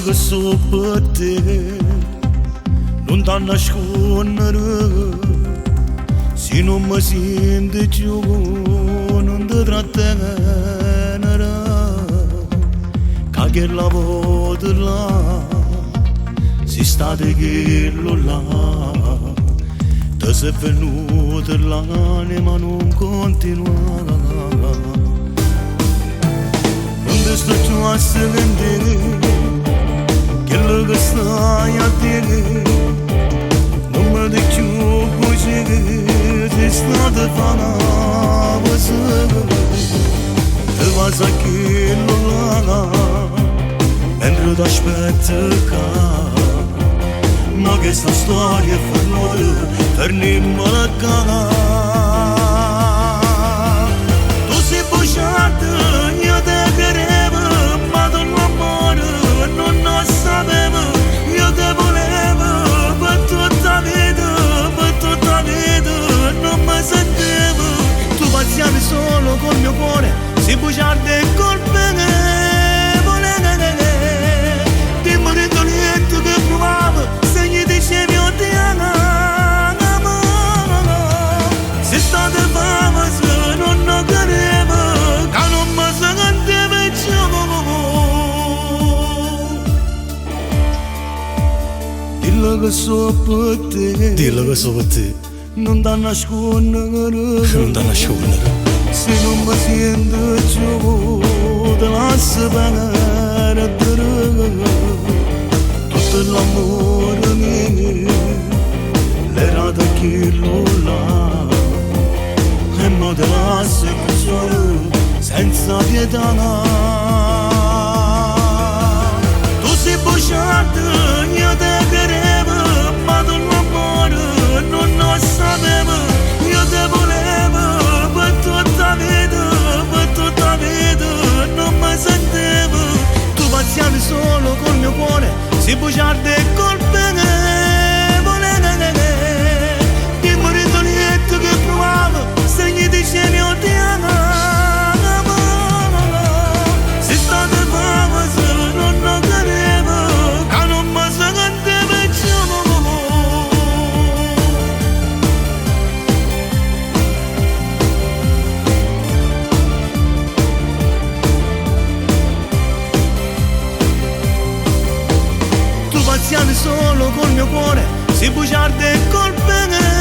Dillo che so per te non t'ha nascondere. Se non mi senti più non ti trattenere. Che la volta là si sta di quello là. Ti sei venuta l'anima non continua. Non sto più a sentire quello che stai a dire. Non mi dici più così, sei stata famosa. Te vas a quello là mentre ti aspetta. Ma questa storia è finita, torniamo a casa. Tu sei bruciata, io te credevo, ma tu l'amore non lo sapevo. Io te volevo per tutta la vita, non mi sentivo. Tu passavi solo col mio cuore, si bruciato e colpevole. Dimmi l'etto che provavo, se gli dicevi io ti amo. Se state famosa non lo credevo, che non mi sentivo più. Dillo che so per te, Dillo che so per te, non t'ha nascondere. non t'ha nascondere. Se non mi sento più, te lascio pagare tutto l'amore mio, l'era da quello là. E mo te lascio solo, senza pietà. Tu sei bruciata, io te credevo, ma tu l'amore non lo sapevo. Io te volevo per tutta la vita, non mi sentivo. Tu passavi solo col mio cuore, si bruciato e colpevole. Dimmi l'etto che provavo, se gli dicevi io ti amo. Se state famosa non lo credevo, che non mi sentivo più. Tu passavi solo col mio cuore, si bruciato e colpevole.